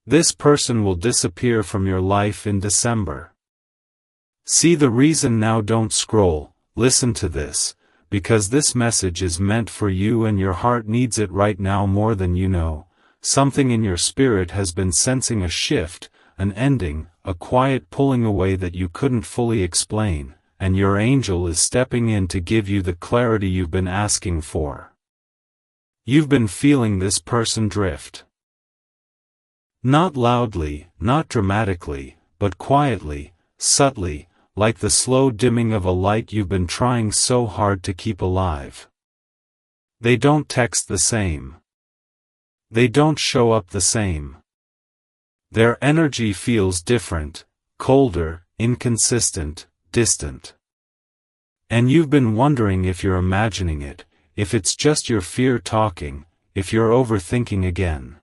This person will disappear from your life in December. See the reason now. Don't scroll, listen to this, because this message is meant for you and your heart needs it right now more than you know. Something in your spirit has been sensing a shift, an ending, a quiet pulling away that you couldn't fully explain, and your angel is stepping in to give you the clarity you've been asking for. You've been feeling this person drift. Not loudly, not dramatically, but quietly, subtly, like the slow dimming of a light you've been trying so hard to keep alive. They don't text the same. They don't show up the same. Their energy feels different, colder, inconsistent, distant. And you've been wondering if you're imagining it, if it's just your fear talking, if you're overthinking again.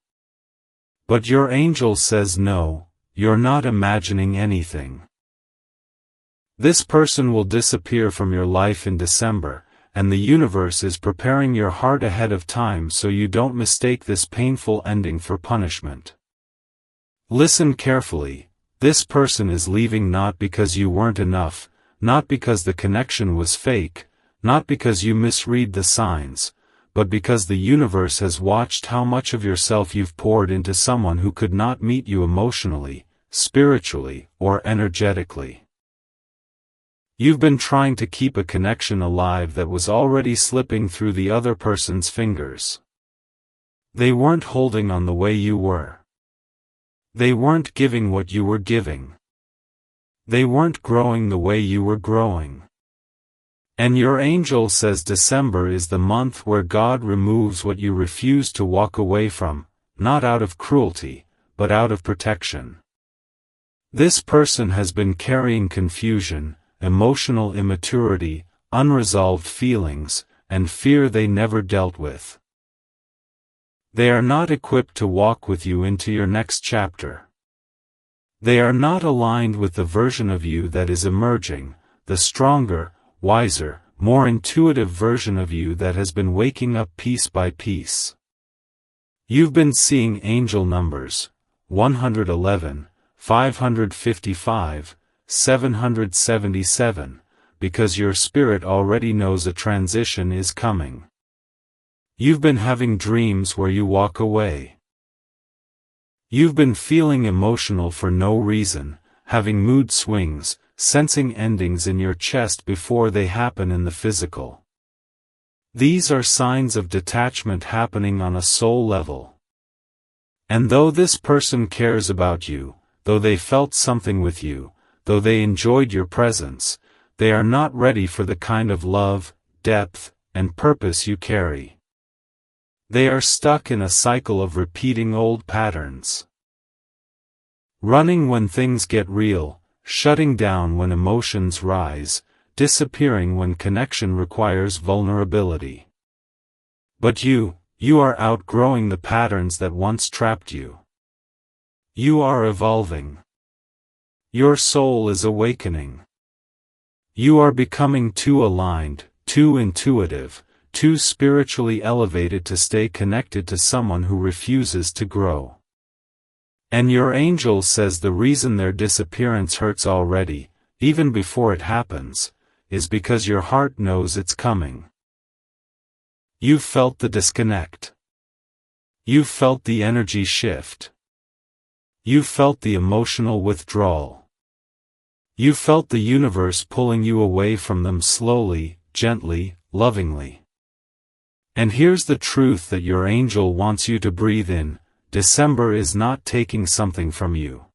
But your angel says no, you're not imagining anything. This person will disappear from your life in December, and the universe is preparing your heart ahead of time so you don't mistake this painful ending for punishment. Listen carefully, this person is leaving not because you weren't enough, not because the connection was fake, not because you misread the signs, but because the universe has watched how much of yourself you've poured into someone who could not meet you emotionally, spiritually, or energetically. You've been trying to keep a connection alive that was already slipping through the other person's fingers. They weren't holding on the way you were. They weren't giving what you were giving. They weren't growing the way you were growing. And your angel says December is the month where God removes what you refuse to walk away from, not out of cruelty, but out of protection. This person has been carrying confusion, emotional immaturity, unresolved feelings, and fear they never dealt with. They are not equipped to walk with you into your next chapter. They are not aligned with the version of you that is emerging, the stronger, wiser, more intuitive version of you that has been waking up piece by piece. You've been seeing angel numbers, 111, 555, 777, because your spirit already knows a transition is coming. You've been having dreams where you walk away. You've been feeling emotional for no reason, having mood swings, sensing endings in your chest before they happen in the physical. These are signs of detachment happening on a soul level. And though this person cares about you, though they felt something with you, though they enjoyed your presence, they are not ready for the kind of love, depth, and purpose you carry. They are stuck in a cycle of repeating old patterns. Running when things get real, shutting down when emotions rise, disappearing when connection requires vulnerability. But you are outgrowing the patterns that once trapped you. You are evolving. Your soul is awakening. You are becoming too aligned, too intuitive, too spiritually elevated to stay connected to someone who refuses to grow. And your angel says the reason their disappearance hurts already, even before it happens, is because your heart knows it's coming. You've felt the disconnect. You've felt the energy shift. You've felt the emotional withdrawal. You felt the universe pulling you away from them slowly, gently, lovingly. And here's the truth that your angel wants you to breathe in: December is not taking something from you.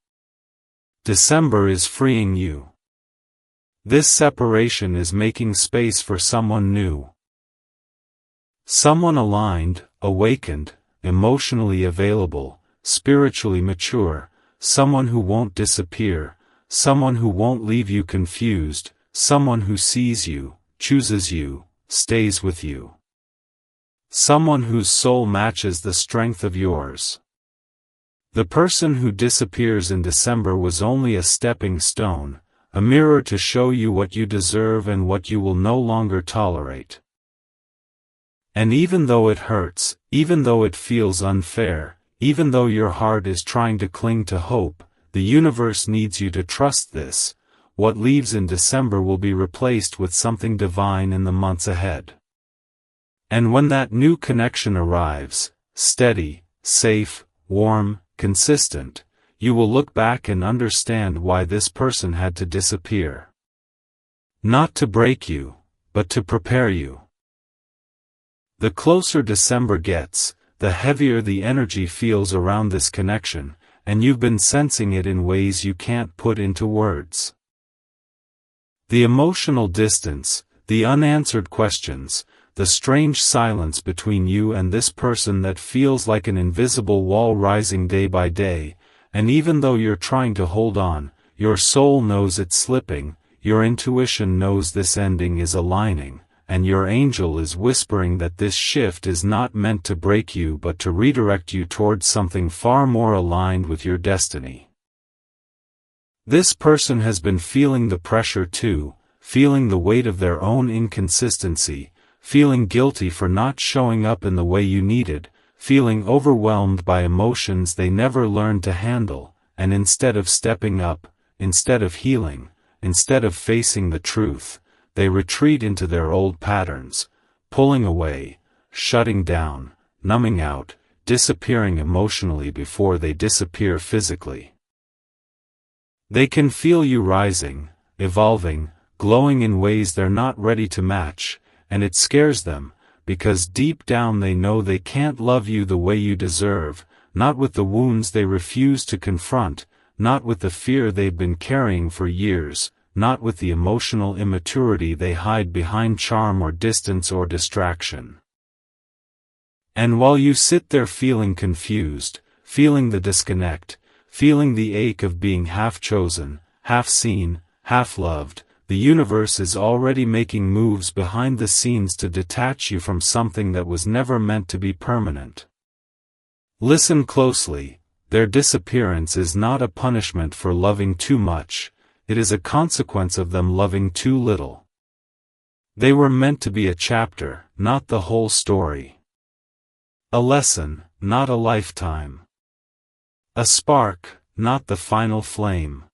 December is freeing you. This separation is making space for someone new. Someone aligned, awakened, emotionally available, spiritually mature, someone who won't disappear, someone who won't leave you confused, someone who sees you, chooses you, stays with you. Someone whose soul matches the strength of yours. The person who disappears in December was only a stepping stone, a mirror to show you what you deserve and what you will no longer tolerate. And even though it hurts, even though it feels unfair, Even though your heart is trying to cling to hope, the universe needs you to trust this. What leaves in December will be replaced with something divine in the months ahead. And when that new connection arrives, steady, safe, warm, consistent, you will look back and understand why this person had to disappear. Not to break you, but to prepare you. The closer December gets, the heavier the energy feels around this connection, and you've been sensing it in ways you can't put into words. The emotional distance, the unanswered questions, the strange silence between you and this person that feels like an invisible wall rising day by day, and even though you're trying to hold on, your soul knows it's slipping, your intuition knows this ending is aligning, and your angel is whispering that this shift is not meant to break you but to redirect you towards something far more aligned with your destiny. This person has been feeling the pressure too, feeling the weight of their own inconsistency, feeling guilty for not showing up in the way you needed, feeling overwhelmed by emotions they never learned to handle, and instead of stepping up, instead of healing, instead of facing the truth, they retreat into their old patterns, pulling away, shutting down, numbing out, disappearing emotionally before they disappear physically. They can feel you rising, evolving, glowing in ways they're not ready to match, and it scares them, because deep down they know they can't love you the way you deserve, not with the wounds they refuse to confront, not with the fear they've been carrying for years, not with the emotional immaturity they hide behind charm or distance or distraction. And while you sit there feeling confused, feeling the disconnect, feeling the ache of being half chosen, half seen, half loved, the universe is already making moves behind the scenes to detach you from something that was never meant to be permanent. Listen closely, their disappearance is not a punishment for loving too much, it is a consequence of them loving too little. They were meant to be a chapter, not the whole story. A lesson, not a lifetime. A spark, not the final flame.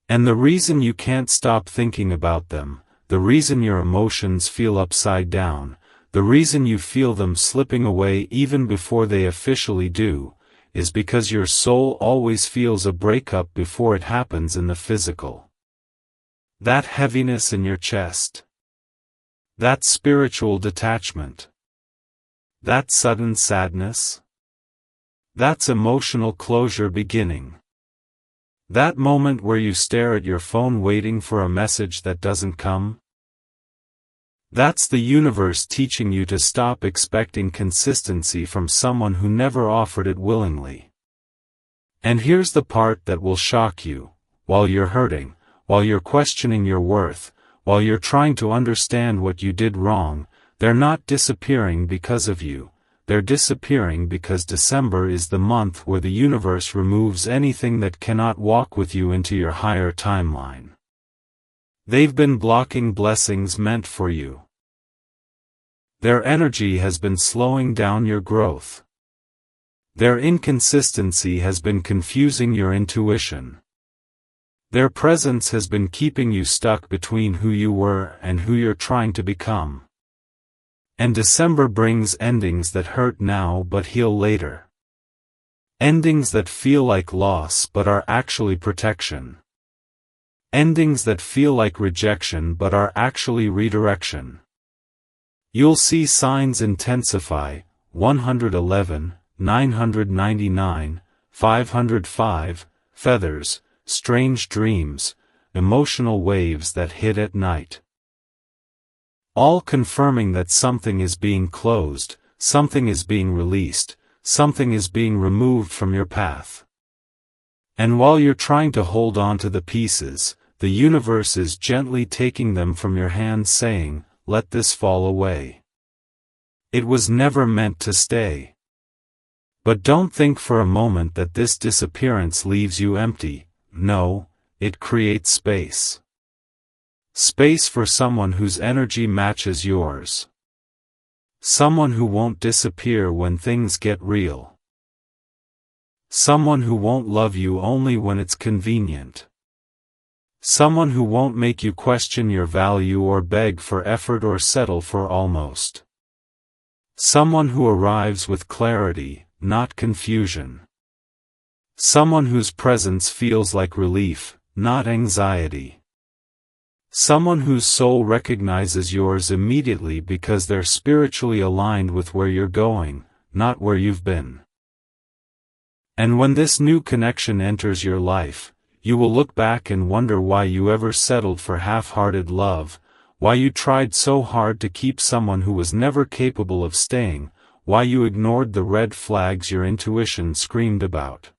And the reason you can't stop thinking about them, the reason your emotions feel upside down, the reason you feel them slipping away even before they officially do, is because your soul always feels a breakup before it happens in the physical. That heaviness in your chest. That spiritual detachment. That sudden sadness. That's emotional closure beginning. That moment where you stare at your phone waiting for a message that doesn't come? That's the universe teaching you to stop expecting consistency from someone who never offered it willingly. And here's the part that will shock you: while you're hurting, while you're questioning your worth, while you're trying to understand what you did wrong, they're not disappearing because of you. They're disappearing because December is the month where the universe removes anything that cannot walk with you into your higher timeline. They've been blocking blessings meant for you. Their energy has been slowing down your growth. Their inconsistency has been confusing your intuition. Their presence has been keeping you stuck between who you were and who you're trying to become. And December brings endings that hurt now but heal later. Endings that feel like loss but are actually protection. Endings that feel like rejection but are actually redirection. You'll see signs intensify: 111, 999, 505, feathers, strange dreams, emotional waves that hit at night. All confirming that something is being closed, something is being released, something is being removed from your path. And while you're trying to hold on to the pieces, the universe is gently taking them from your hands, saying, "Let this fall away. It was never meant to stay." But don't think for a moment that this disappearance leaves you empty. No, it creates space. Space for someone whose energy matches yours. Someone who won't disappear when things get real. Someone who won't love you only when it's convenient. Someone who won't make you question your value or beg for effort or settle for almost. Someone who arrives with clarity, not confusion. Someone whose presence feels like relief, not anxiety. Someone whose soul recognizes yours immediately because they're spiritually aligned with where you're going, not where you've been. And when this new connection enters your life, you will look back and wonder why you ever settled for half-hearted love, why you tried so hard to keep someone who was never capable of staying, why you ignored the red flags your intuition screamed about.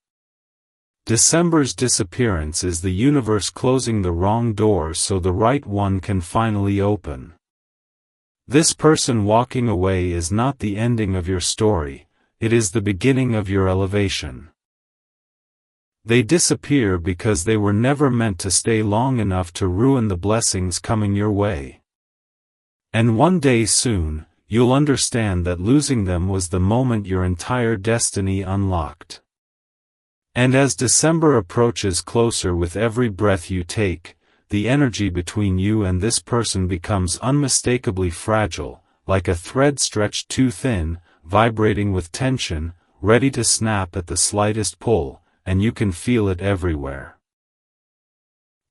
December's disappearance is the universe closing the wrong door so the right one can finally open. This person walking away is not the ending of your story, it is the beginning of your elevation. They disappear because they were never meant to stay long enough to ruin the blessings coming your way. And one day soon, you'll understand that losing them was the moment your entire destiny unlocked. And as December approaches closer with every breath you take, the energy between you and this person becomes unmistakably fragile, like a thread stretched too thin, vibrating with tension, ready to snap at the slightest pull, and you can feel it everywhere.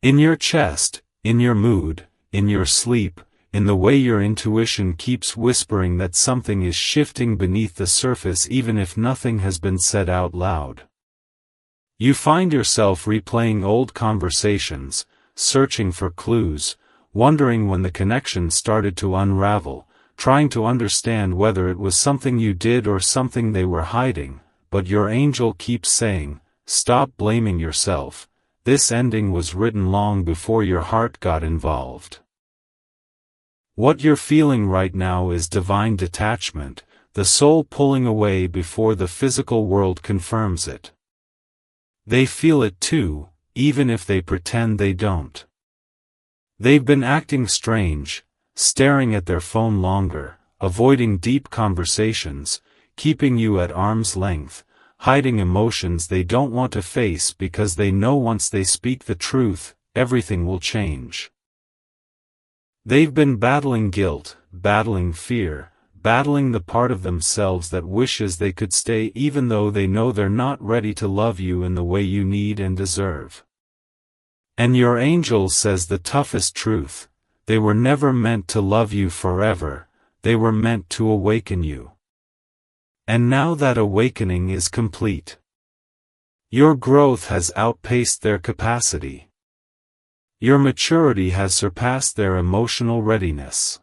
In your chest, in your mood, in your sleep, in the way your intuition keeps whispering that something is shifting beneath the surface even if nothing has been said out loud. You find yourself replaying old conversations, searching for clues, wondering when the connection started to unravel, trying to understand whether it was something you did or something they were hiding, but your angel keeps saying, "Stop blaming yourself, this ending was written long before your heart got involved." What you're feeling right now is divine detachment, the soul pulling away before the physical world confirms it. They feel it too, even if they pretend they don't. They've been acting strange, staring at their phone longer, avoiding deep conversations, keeping you at arm's length, hiding emotions they don't want to face because they know once they speak the truth, everything will change. They've been battling guilt, battling fear, battling the part of themselves that wishes they could stay even though they know they're not ready to love you in the way you need and deserve. And your angel says the toughest truth: they were never meant to love you forever, they were meant to awaken you. And now that awakening is complete. Your growth has outpaced their capacity. Your maturity has surpassed their emotional readiness.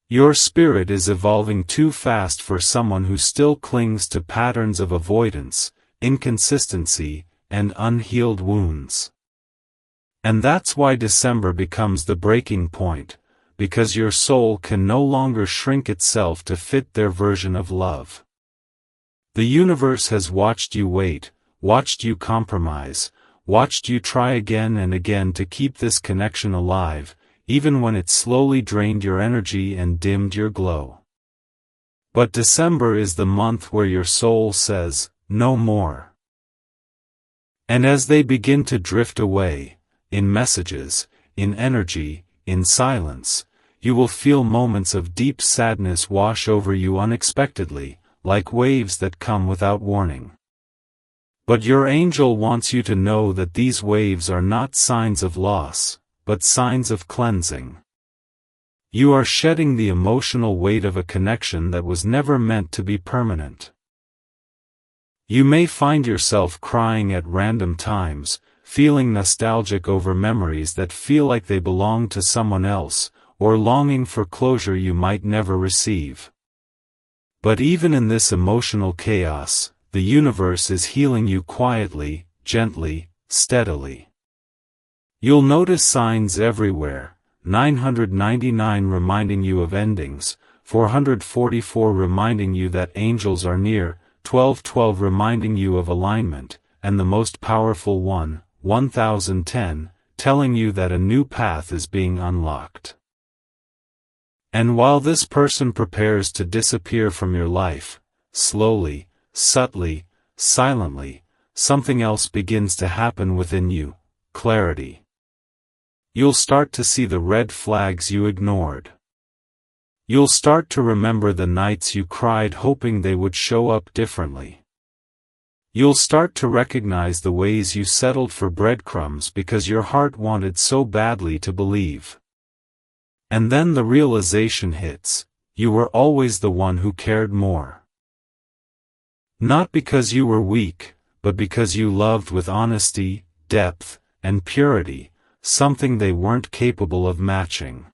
Your spirit is evolving too fast for someone who still clings to patterns of avoidance, inconsistency, and unhealed wounds. And that's why December becomes the breaking point, because your soul can no longer shrink itself to fit their version of love. The universe has watched you wait, watched you compromise, watched you try again and again to keep this connection alive, even when it slowly drained your energy and dimmed your glow. But December is the month where your soul says, "No more." And as they begin to drift away, in messages, in energy, in silence, you will feel moments of deep sadness wash over you unexpectedly, like waves that come without warning. But your angel wants you to know that these waves are not signs of loss, but signs of cleansing. You are shedding the emotional weight of a connection that was never meant to be permanent. You may find yourself crying at random times, feeling nostalgic over memories that feel like they belong to someone else, or longing for closure you might never receive. But even in this emotional chaos, the universe is healing you quietly, gently, steadily. You'll notice signs everywhere: 999 reminding you of endings, 444 reminding you that angels are near, 1212 reminding you of alignment, and the most powerful one, 1010, telling you that a new path is being unlocked. And while this person prepares to disappear from your life, slowly, subtly, silently, something else begins to happen within you: clarity. You'll start to see the red flags you ignored. You'll start to remember the nights you cried hoping they would show up differently. You'll start to recognize the ways you settled for breadcrumbs because your heart wanted so badly to believe. And then the realization hits: you were always the one who cared more. Not because you were weak, but because you loved with honesty, depth, and purity, something they weren't capable of matching.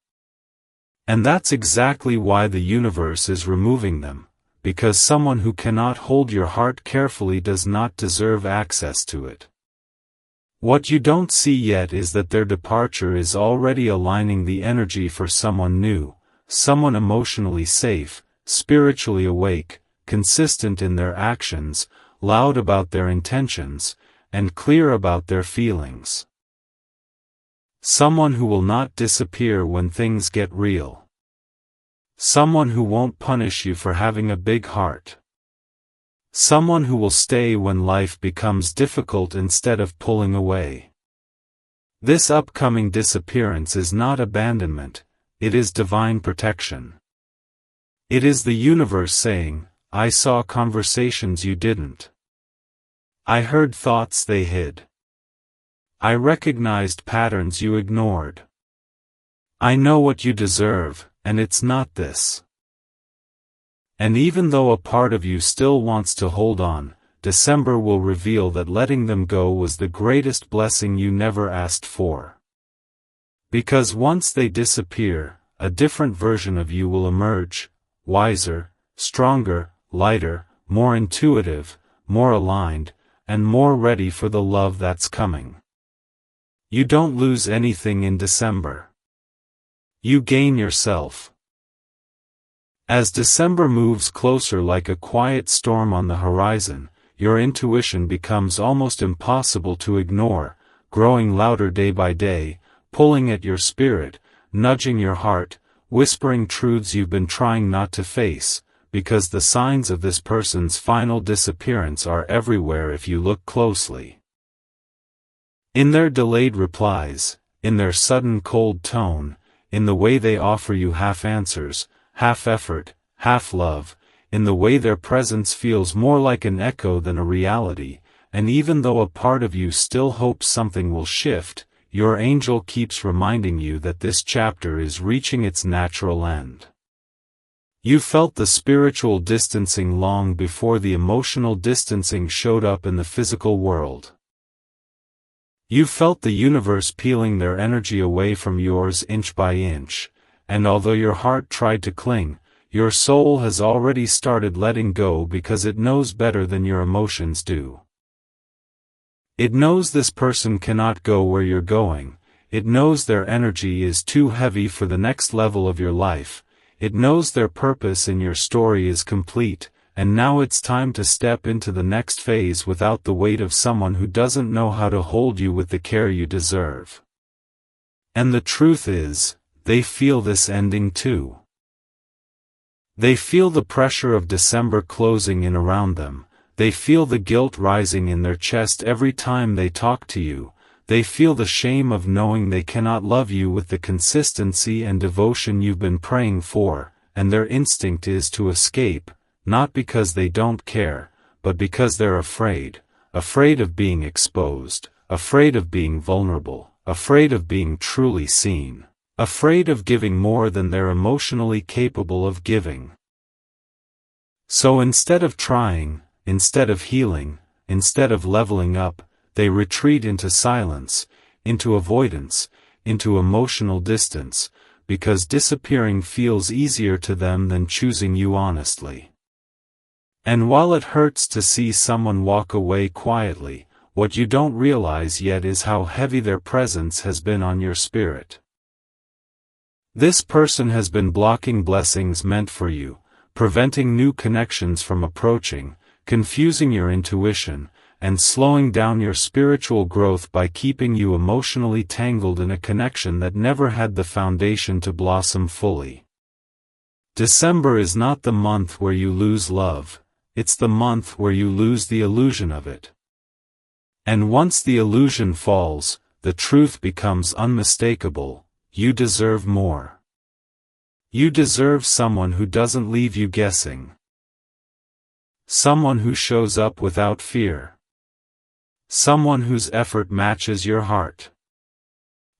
And that's exactly why the universe is removing them, because someone who cannot hold your heart carefully does not deserve access to it. What you don't see yet is that their departure is already aligning the energy for someone new, someone emotionally safe, spiritually awake, consistent in their actions, loud about their intentions, and clear about their feelings. Someone who will not disappear when things get real. Someone who won't punish you for having a big heart. Someone who will stay when life becomes difficult instead of pulling away. This upcoming disappearance is not abandonment, it is divine protection. It is the universe saying, I saw conversations you didn't. I heard thoughts they hid. I recognized patterns you ignored. I know what you deserve, and it's not this. And even though a part of you still wants to hold on, December will reveal that letting them go was the greatest blessing you never asked for. Because once they disappear, a different version of you will emerge, wiser, stronger, lighter, more intuitive, more aligned, and more ready for the love that's coming. You don't lose anything in December. You gain yourself. As December moves closer like a quiet storm on the horizon, your intuition becomes almost impossible to ignore, growing louder day by day, pulling at your spirit, nudging your heart, whispering truths you've been trying not to face, because the signs of this person's final disappearance are everywhere if you look closely. In their delayed replies, in their sudden cold tone, in the way they offer you half answers, half effort, half love, in the way their presence feels more like an echo than a reality, and even though a part of you still hopes something will shift, your angel keeps reminding you that this chapter is reaching its natural end. You felt the spiritual distancing long before the emotional distancing showed up in the physical world. You felt the universe peeling their energy away from yours inch by inch, and although your heart tried to cling, your soul has already started letting go because it knows better than your emotions do. It knows this person cannot go where you're going, it knows their energy is too heavy for the next level of your life, it knows their purpose in your story is complete, and now it's time to step into the next phase without the weight of someone who doesn't know how to hold you with the care you deserve. And the truth is, they feel this ending too. They feel the pressure of December closing in around them, they feel the guilt rising in their chest every time they talk to you, they feel the shame of knowing they cannot love you with the consistency and devotion you've been praying for, and their instinct is to escape, not because they don't care, but because they're afraid of being exposed, afraid of being vulnerable, afraid of being truly seen, afraid of giving more than they're emotionally capable of giving. So instead of trying, instead of healing, instead of leveling up, they retreat into silence, into avoidance, into emotional distance, because disappearing feels easier to them than choosing you honestly. And while it hurts to see someone walk away quietly, what you don't realize yet is how heavy their presence has been on your spirit. This person has been blocking blessings meant for you, preventing new connections from approaching, confusing your intuition, and slowing down your spiritual growth by keeping you emotionally tangled in a connection that never had the foundation to blossom fully. December is not the month where you lose love, it's the month where you lose the illusion of it. And once the illusion falls, the truth becomes unmistakable: you deserve more. You deserve someone who doesn't leave you guessing. Someone who shows up without fear. Someone whose effort matches your heart.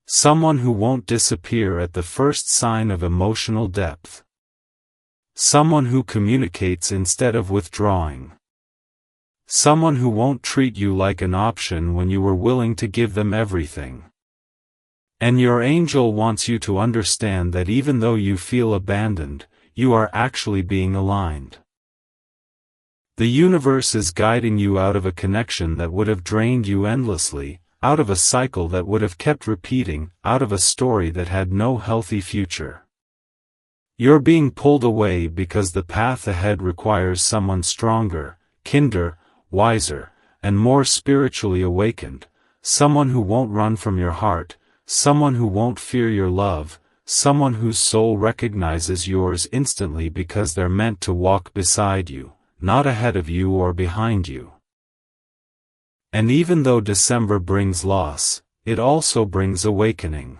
Someone who won't disappear at the first sign of emotional depth. Someone who communicates instead of withdrawing. Someone who won't treat you like an option when you were willing to give them everything. And your angel wants you to understand that even though you feel abandoned, you are actually being aligned. The universe is guiding you out of a connection that would have drained you endlessly, out of a cycle that would have kept repeating, out of a story that had no healthy future. You're being pulled away because the path ahead requires someone stronger, kinder, wiser, and more spiritually awakened, someone who won't run from your heart, someone who won't fear your love, someone whose soul recognizes yours instantly because they're meant to walk beside you, not ahead of you or behind you. And even though December brings loss, it also brings awakening.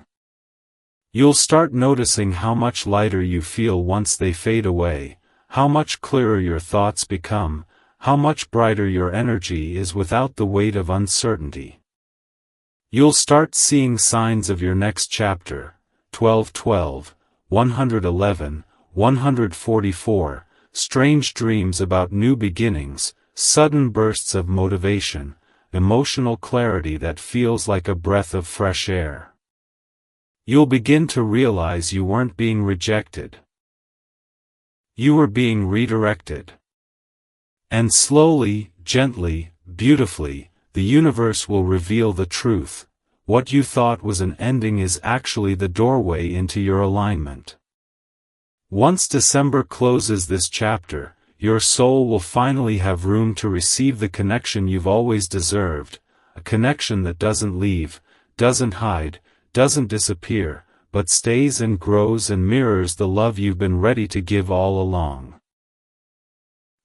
You'll start noticing how much lighter you feel once they fade away, how much clearer your thoughts become, how much brighter your energy is without the weight of uncertainty. You'll start seeing signs of your next chapter: 1212, 111, 144, strange dreams about new beginnings, sudden bursts of motivation, emotional clarity that feels like a breath of fresh air. You'll begin to realize you weren't being rejected. You were being redirected. And slowly, gently, beautifully, the universe will reveal the truth: what you thought was an ending is actually the doorway into your alignment. Once December closes this chapter, your soul will finally have room to receive the connection you've always deserved, a connection that doesn't leave, doesn't hide, doesn't disappear, but stays and grows and mirrors the love you've been ready to give all along.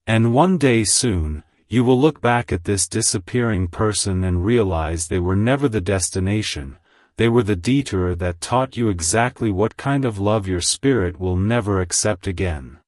And one day soon, you will look back at this disappearing person and realize they were never the destination, they were the detour that taught you exactly what kind of love your spirit will never accept again.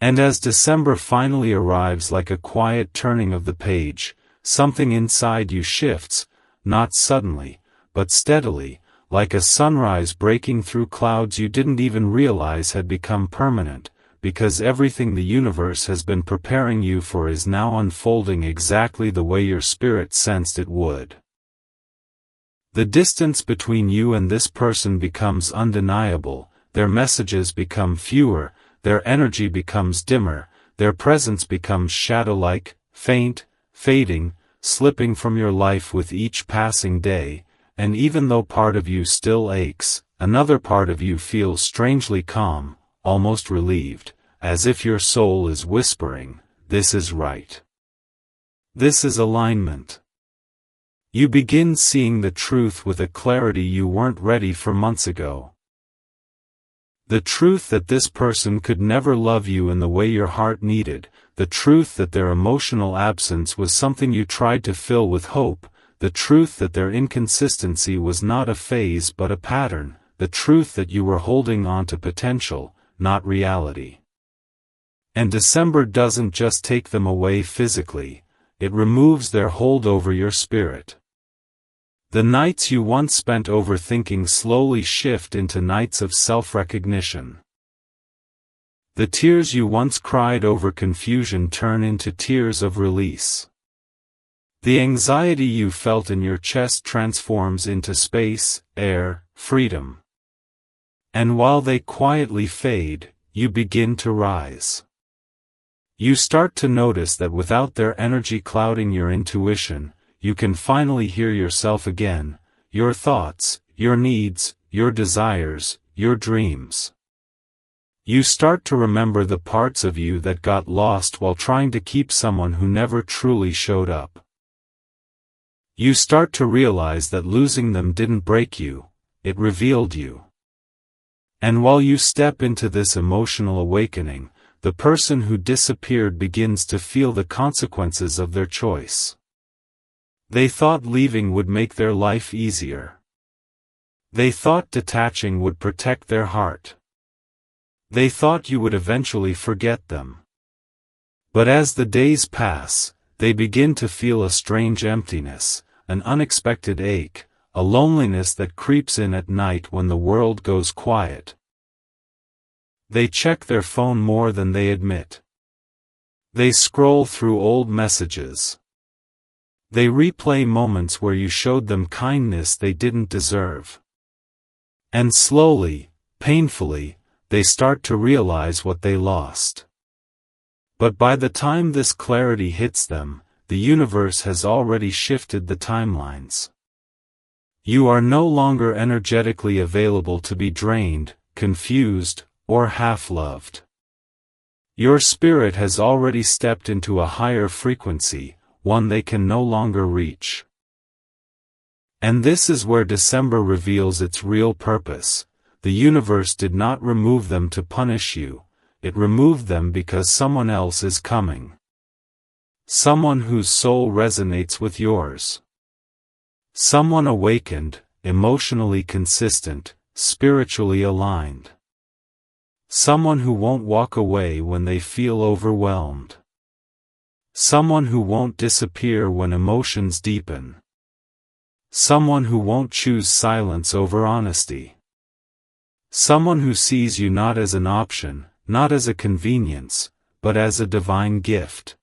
And as December finally arrives like a quiet turning of the page, something inside you shifts, not suddenly, but steadily, like a sunrise breaking through clouds you didn't even realize had become permanent, because everything the universe has been preparing you for is now unfolding exactly the way your spirit sensed it would. The distance between you and this person becomes undeniable, their messages become fewer, their energy becomes dimmer, their presence becomes shadow-like, faint, fading, slipping from your life with each passing day, and even though part of you still aches, another part of you feels strangely calm, almost relieved, as if your soul is whispering, "This is right. This is alignment." You begin seeing the truth with a clarity you weren't ready for months ago. The truth that this person could never love you in the way your heart needed, the truth that their emotional absence was something you tried to fill with hope, the truth that their inconsistency was not a phase but a pattern, the truth that you were holding on to potential, not reality. And December doesn't just take them away physically, it removes their hold over your spirit. The nights you once spent overthinking slowly shift into nights of self-recognition. The tears you once cried over confusion turn into tears of release. The anxiety you felt in your chest transforms into space, air, freedom. And while they quietly fade, you begin to rise. You start to notice that without their energy clouding your intuition, you can finally hear yourself again, your thoughts, your needs, your desires, your dreams. You start to remember the parts of you that got lost while trying to keep someone who never truly showed up. You start to realize that losing them didn't break you, it revealed you. And while you step into this emotional awakening, the person who disappeared begins to feel the consequences of their choice. They thought leaving would make their life easier. They thought detaching would protect their heart. They thought you would eventually forget them. But as the days pass, they begin to feel a strange emptiness, an unexpected ache, a loneliness that creeps in at night when the world goes quiet. They check their phone more than they admit. They scroll through old messages. They replay moments where you showed them kindness they didn't deserve. And slowly, painfully, they start to realize what they lost. But by the time this clarity hits them, the universe has already shifted the timelines. You are no longer energetically available to be drained, confused, or half-loved. Your spirit has already stepped into a higher frequency, one they can no longer reach. And this is where December reveals its real purpose. The universe did not remove them to punish you, it removed them because someone else is coming. Someone whose soul resonates with yours. Someone awakened, emotionally consistent, spiritually aligned. Someone who won't walk away when they feel overwhelmed. Someone who won't disappear when emotions deepen. Someone who won't choose silence over honesty. Someone who sees you not as an option, not as a convenience, but as a divine gift.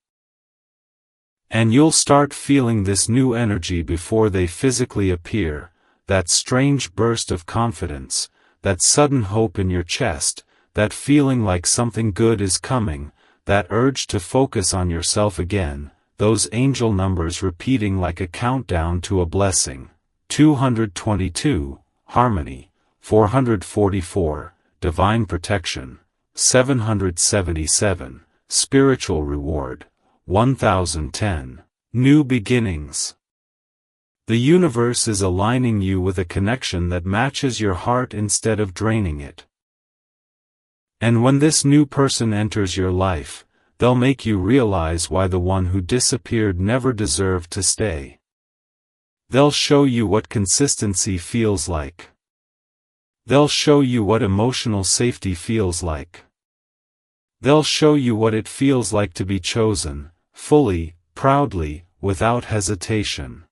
And you'll start feeling this new energy before they physically appear, that strange burst of confidence, that sudden hope in your chest, that feeling like something good is coming, that urge to focus on yourself again, those angel numbers repeating like a countdown to a blessing. 222, harmony. 444, divine protection. 777, spiritual reward. 1010, new beginnings. The universe is aligning you with a connection that matches your heart instead of draining it. And when this new person enters your life, they'll make you realize why the one who disappeared never deserved to stay. They'll show you what consistency feels like. They'll show you what emotional safety feels like. They'll show you what it feels like to be chosen, fully, proudly, without hesitation.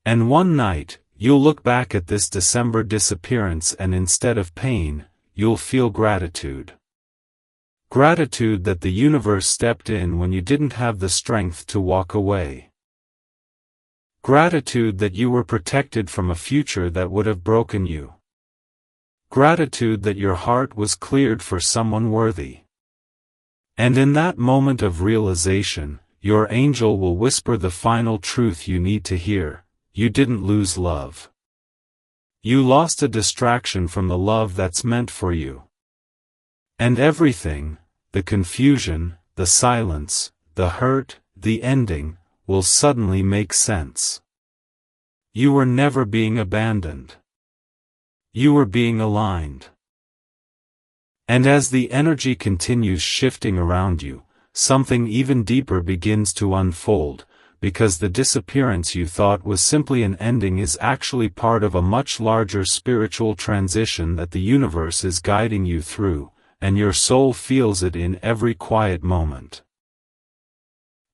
And one night, you'll look back at this December disappearance and instead of pain, you'll feel gratitude. Gratitude that the universe stepped in when you didn't have the strength to walk away. Gratitude that you were protected from a future that would have broken you. Gratitude that your heart was cleared for someone worthy. And in that moment of realization, your angel will whisper the final truth you need to hear: you didn't lose love. You lost a distraction from the love that's meant for you. And everything, the confusion, the silence, the hurt, the ending, will suddenly make sense. You were never being abandoned. You were being aligned. And as the energy continues shifting around you, something even deeper begins to unfold, because the disappearance you thought was simply an ending is actually part of a much larger spiritual transition that the universe is guiding you through, and your soul feels it in every quiet moment.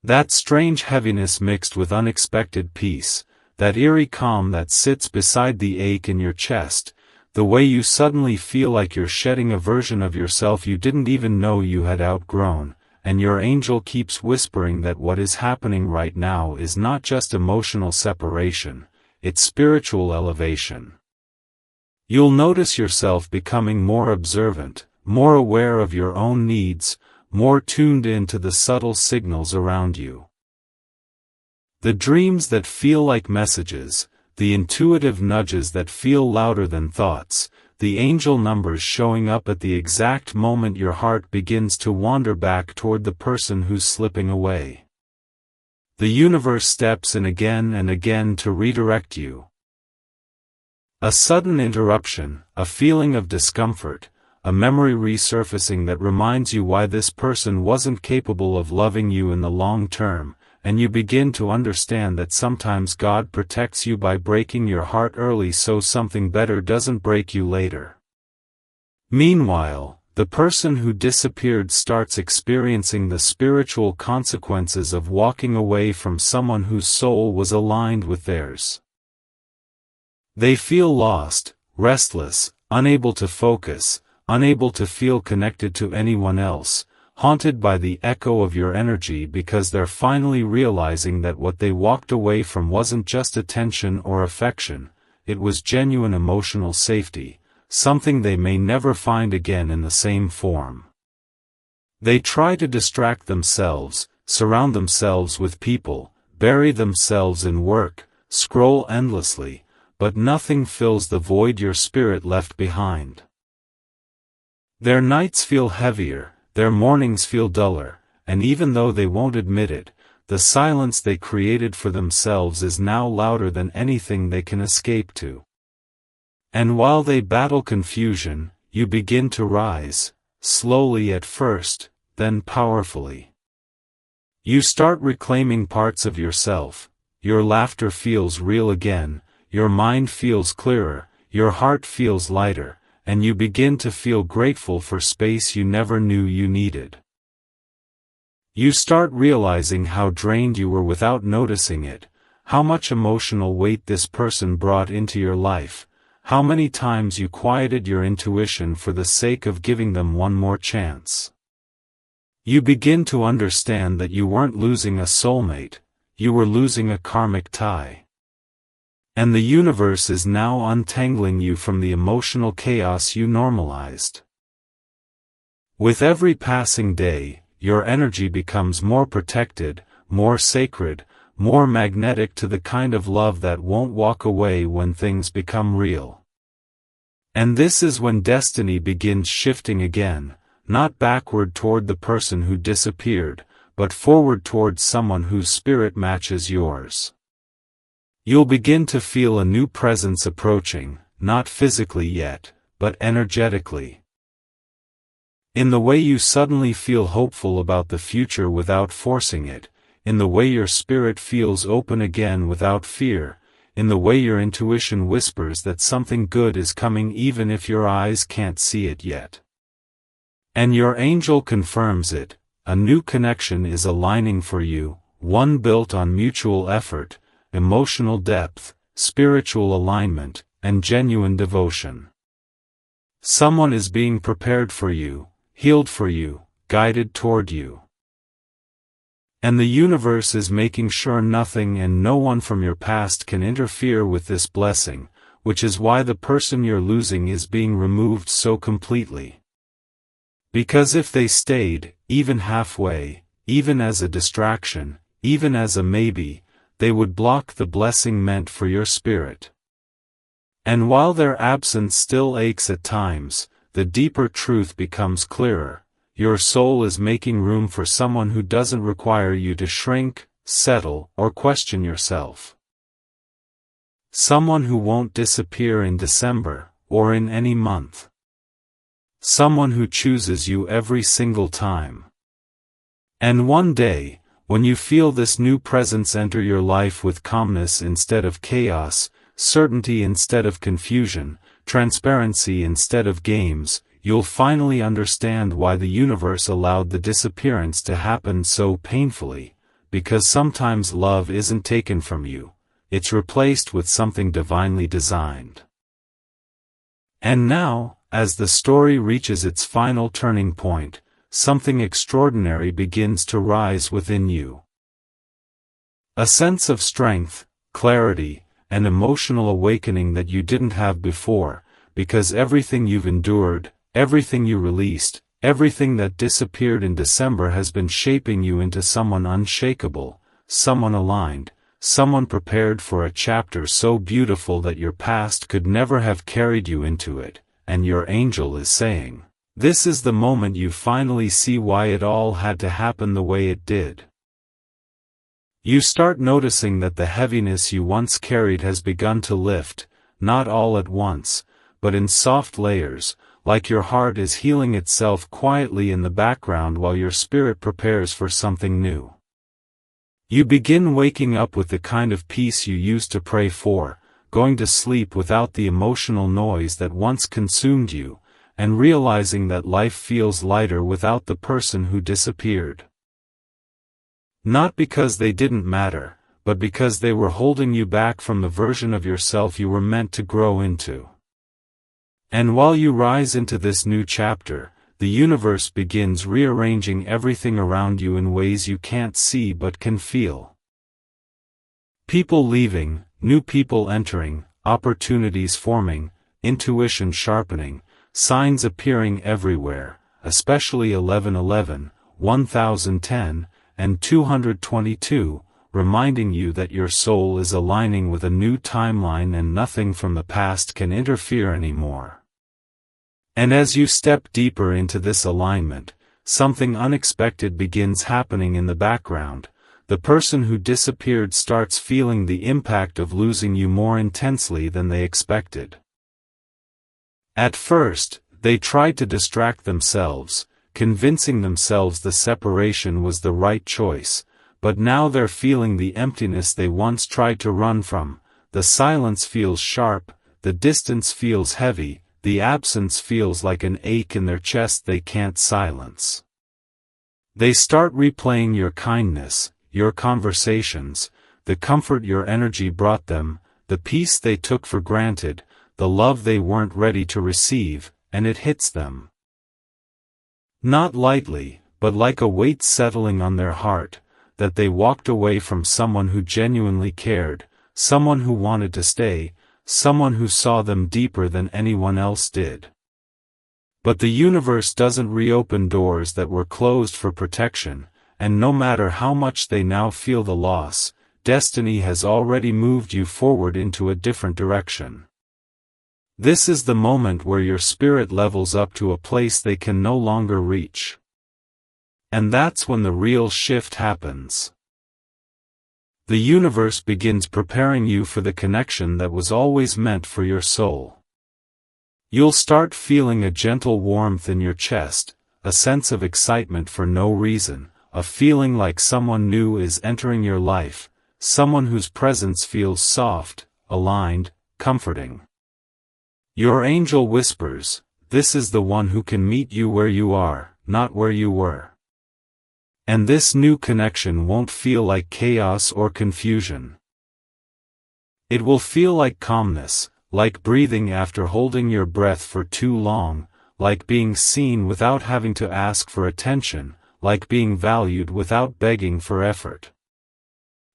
That strange heaviness mixed with unexpected peace, that eerie calm that sits beside the ache in your chest, the way you suddenly feel like you're shedding a version of yourself you didn't even know you had outgrown, and your angel keeps whispering that what is happening right now is not just emotional separation, it's spiritual elevation. You'll notice yourself becoming more observant, more aware of your own needs, more tuned in to the subtle signals around you. The dreams that feel like messages, the intuitive nudges that feel louder than thoughts, the angel numbers showing up at the exact moment your heart begins to wander back toward the person who's slipping away. The universe steps in again and again to redirect you. A sudden interruption, a feeling of discomfort, a memory resurfacing that reminds you why this person wasn't capable of loving you in the long term, and you begin to understand that sometimes God protects you by breaking your heart early so something better doesn't break you later. Meanwhile, the person who disappeared starts experiencing the spiritual consequences of walking away from someone whose soul was aligned with theirs. They feel lost, restless, unable to focus, unable to feel connected to anyone else, haunted by the echo of your energy because they're finally realizing that what they walked away from wasn't just attention or affection, it was genuine emotional safety, something they may never find again in the same form. They try to distract themselves, surround themselves with people, bury themselves in work, scroll endlessly, but nothing fills the void your spirit left behind. Their nights feel heavier, their mornings feel duller, and even though they won't admit it, the silence they created for themselves is now louder than anything they can escape to. And while they battle confusion, you begin to rise, slowly at first, then powerfully. You start reclaiming parts of yourself, your laughter feels real again, your mind feels clearer, your heart feels lighter, and you begin to feel grateful for space you never knew you needed. You start realizing how drained you were without noticing it, how much emotional weight this person brought into your life, how many times you quieted your intuition for the sake of giving them one more chance. You begin to understand that you weren't losing a soulmate, you were losing a karmic tie. And the universe is now untangling you from the emotional chaos you normalized. With every passing day, your energy becomes more protected, more sacred, more magnetic to the kind of love that won't walk away when things become real. And this is when destiny begins shifting again, not backward toward the person who disappeared, but forward towards someone whose spirit matches yours. You'll begin to feel a new presence approaching, not physically yet, but energetically. In the way you suddenly feel hopeful about the future without forcing it, in the way your spirit feels open again without fear, in the way your intuition whispers that something good is coming even if your eyes can't see it yet. And your angel confirms it, a new connection is aligning for you, one built on mutual effort, emotional depth, spiritual alignment, and genuine devotion. Someone is being prepared for you, healed for you, guided toward you. And the universe is making sure nothing and no one from your past can interfere with this blessing, which is why the person you're losing is being removed so completely. Because if they stayed, even halfway, even as a distraction, even as a maybe, they would block the blessing meant for your spirit. And while their absence still aches at times, the deeper truth becomes clearer. Your soul is making room for someone who doesn't require you to shrink, settle, or question yourself. Someone who won't disappear in December, or in any month. Someone who chooses you every single time. And one day, when you feel this new presence enter your life with calmness instead of chaos, certainty instead of confusion, transparency instead of games, you'll finally understand why the universe allowed the disappearance to happen so painfully, because sometimes love isn't taken from you, it's replaced with something divinely designed. And now, as the story reaches its final turning point, something extraordinary begins to rise within you. A sense of strength, clarity, and emotional awakening that you didn't have before, because everything you've endured, everything you released, everything that disappeared in December has been shaping you into someone unshakable, someone aligned, someone prepared for a chapter so beautiful that your past could never have carried you into it, and your angel is saying, this is the moment you finally see why it all had to happen the way it did. You start noticing that the heaviness you once carried has begun to lift, not all at once, but in soft layers, like your heart is healing itself quietly in the background while your spirit prepares for something new. You begin waking up with the kind of peace you used to pray for, going to sleep without the emotional noise that once consumed you, and realizing that life feels lighter without the person who disappeared. Not because they didn't matter, but because they were holding you back from the version of yourself you were meant to grow into. And while you rise into this new chapter, the universe begins rearranging everything around you in ways you can't see but can feel. People leaving, new people entering, opportunities forming, intuition sharpening, signs appearing everywhere, especially 1111, 1010, and 222, reminding you that your soul is aligning with a new timeline and nothing from the past can interfere anymore. And as you step deeper into this alignment, something unexpected begins happening in the background. The person who disappeared starts feeling the impact of losing you more intensely than they expected. At first, they tried to distract themselves, convincing themselves the separation was the right choice, but now they're feeling the emptiness they once tried to run from. The silence feels sharp, the distance feels heavy, the absence feels like an ache in their chest they can't silence. They start replaying your kindness, your conversations, the comfort your energy brought them, the peace they took for granted, the love they weren't ready to receive, and it hits them. Not lightly, but like a weight settling on their heart, that they walked away from someone who genuinely cared, someone who wanted to stay, someone who saw them deeper than anyone else did. But the universe doesn't reopen doors that were closed for protection, and no matter how much they now feel the loss, destiny has already moved you forward into a different direction. This is the moment where your spirit levels up to a place they can no longer reach. And that's when the real shift happens. The universe begins preparing you for the connection that was always meant for your soul. You'll start feeling a gentle warmth in your chest, a sense of excitement for no reason, a feeling like someone new is entering your life, someone whose presence feels soft, aligned, comforting. Your angel whispers, "This is the one who can meet you where you are, not where you were." And this new connection won't feel like chaos or confusion. It will feel like calmness, like breathing after holding your breath for too long, like being seen without having to ask for attention, like being valued without begging for effort.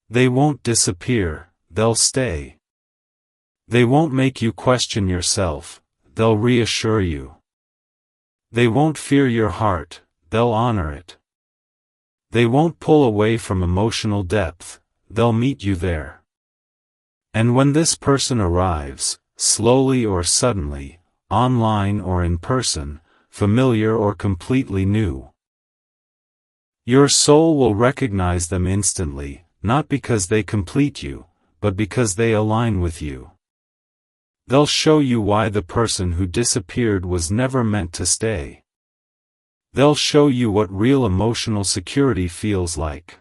They won't disappear, they'll stay. They won't make you question yourself, they'll reassure you. They won't fear your heart, they'll honor it. They won't pull away from emotional depth, they'll meet you there. And when this person arrives, slowly or suddenly, online or in person, familiar or completely new, your soul will recognize them instantly, not because they complete you, but because they align with you. They'll show you why the person who disappeared was never meant to stay. They'll show you what real emotional security feels like.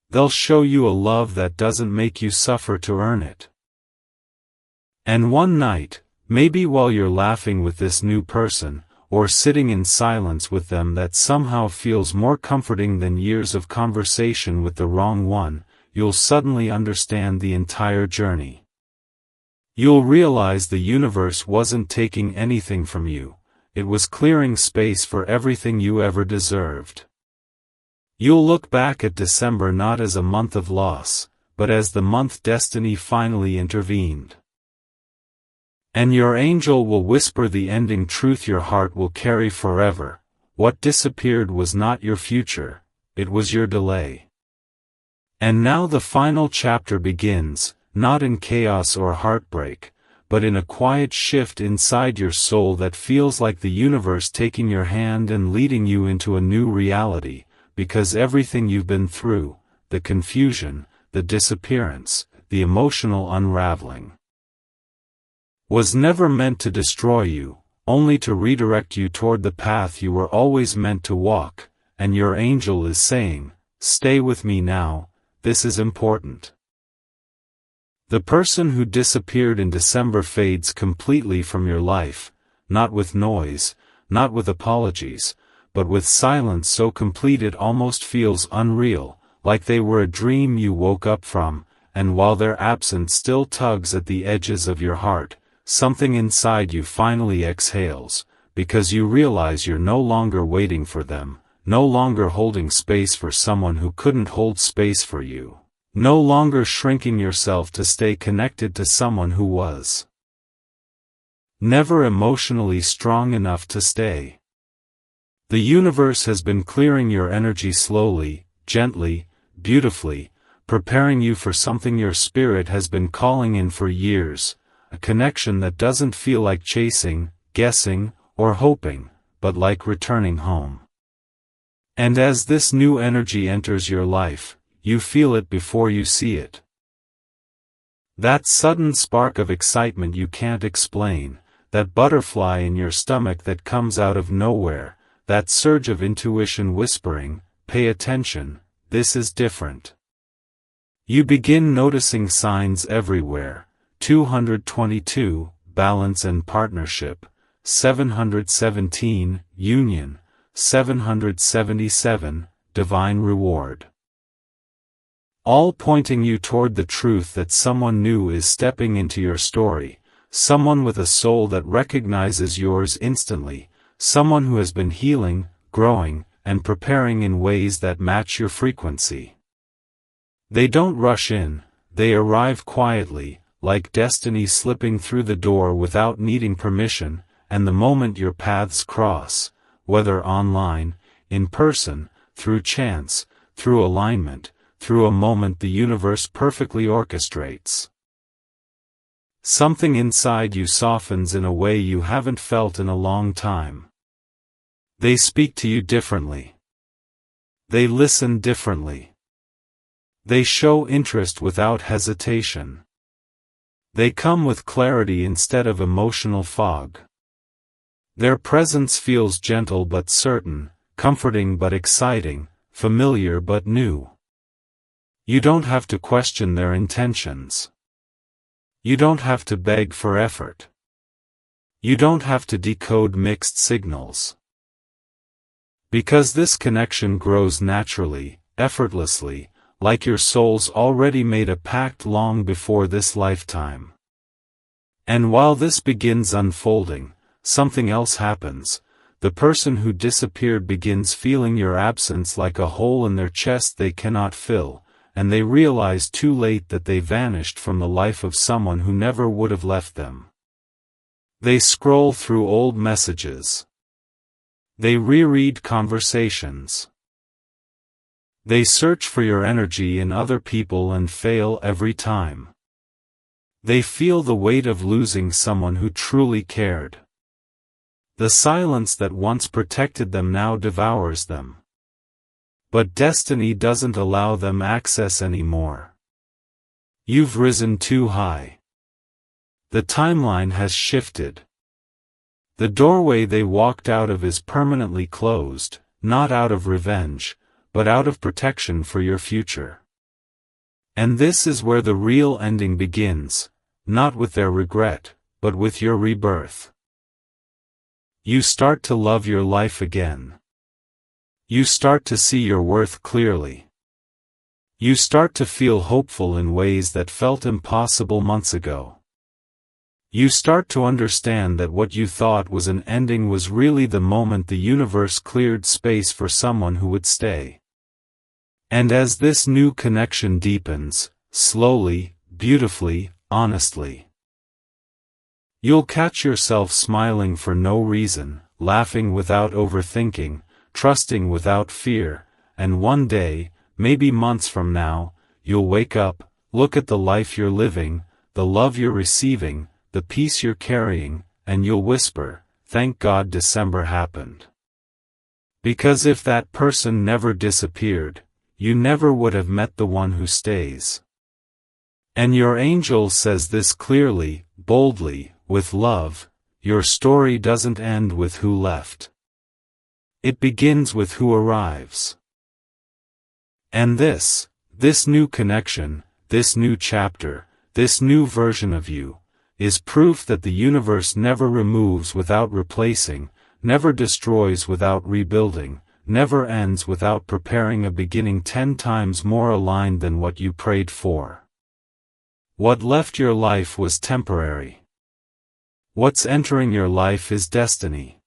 They'll show you a love that doesn't make you suffer to earn it. And one night, maybe while you're laughing with this new person, or sitting in silence with them that somehow feels more comforting than years of conversation with the wrong one, you'll suddenly understand the entire journey. You'll realize the universe wasn't taking anything from you. It was clearing space for everything you ever deserved. You'll look back at December not as a month of loss, but as the month destiny finally intervened. And your angel will whisper the ending truth your heart will carry forever. What disappeared was not your future, it was your delay. And now the final chapter begins, not in chaos or heartbreak, but in a quiet shift inside your soul that feels like the universe taking your hand and leading you into a new reality, because everything you've been through, the confusion, the disappearance, the emotional unraveling, was never meant to destroy you, only to redirect you toward the path you were always meant to walk, and your angel is saying, "Stay with me now, this is important." The person who disappeared in December fades completely from your life, not with noise, not with apologies, but with silence so complete it almost feels unreal, like they were a dream you woke up from, and while their absence still tugs at the edges of your heart, something inside you finally exhales, because you realize you're no longer waiting for them, no longer holding space for someone who couldn't hold space for you, no longer shrinking yourself to stay connected to someone who was never emotionally strong enough to stay. The universe has been clearing your energy slowly, gently, beautifully, preparing you for something your spirit has been calling in for years, a connection that doesn't feel like chasing, guessing, or hoping, but like returning home. And as this new energy enters your life, you feel it before you see it. That sudden spark of excitement you can't explain, that butterfly in your stomach that comes out of nowhere, that surge of intuition whispering, "Pay attention, this is different." You begin noticing signs everywhere. 222, balance and partnership, 717, union, 777, divine reward. All pointing you toward the truth that someone new is stepping into your story, someone with a soul that recognizes yours instantly, someone who has been healing, growing, and preparing in ways that match your frequency. They don't rush in, they arrive quietly, like destiny slipping through the door without needing permission, and the moment your paths cross, whether online, in person, through chance, through alignment, through a moment the universe perfectly orchestrates, something inside you softens in a way you haven't felt in a long time. They speak to you differently. They listen differently. They show interest without hesitation. They come with clarity instead of emotional fog. Their presence feels gentle but certain, comforting but exciting, familiar but new. You don't have to question their intentions. You don't have to beg for effort. You don't have to decode mixed signals. Because this connection grows naturally, effortlessly, like your soul's already made a pact long before this lifetime. And while this begins unfolding, something else happens. The person who disappeared begins feeling your absence like a hole in their chest they cannot fill, and they realize too late that they vanished from the life of someone who never would have left them. They scroll through old messages. They reread conversations. They search for your energy in other people and fail every time. They feel the weight of losing someone who truly cared. The silence that once protected them now devours them. But destiny doesn't allow them access anymore. You've risen too high. The timeline has shifted. The doorway they walked out of is permanently closed, not out of revenge, but out of protection for your future. And this is where the real ending begins, not with their regret, but with your rebirth. You start to love your life again. You start to see your worth clearly. You start to feel hopeful in ways that felt impossible months ago. You start to understand that what you thought was an ending was really the moment the universe cleared space for someone who would stay. And as this new connection deepens, slowly, beautifully, honestly, you'll catch yourself smiling for no reason, laughing without overthinking, trusting without fear, and one day, maybe months from now, you'll wake up, look at the life you're living, the love you're receiving, the peace you're carrying, and you'll whisper, "Thank God December happened." Because if that person never disappeared, you never would have met the one who stays. And your angel says this clearly, boldly, with love, your story doesn't end with who left. It begins with who arrives. And this new connection, this new chapter, this new version of you, is proof that the universe never removes without replacing, never destroys without rebuilding, never ends without preparing a beginning 10 times more aligned than what you prayed for. What left your life was temporary. What's entering your life is destiny.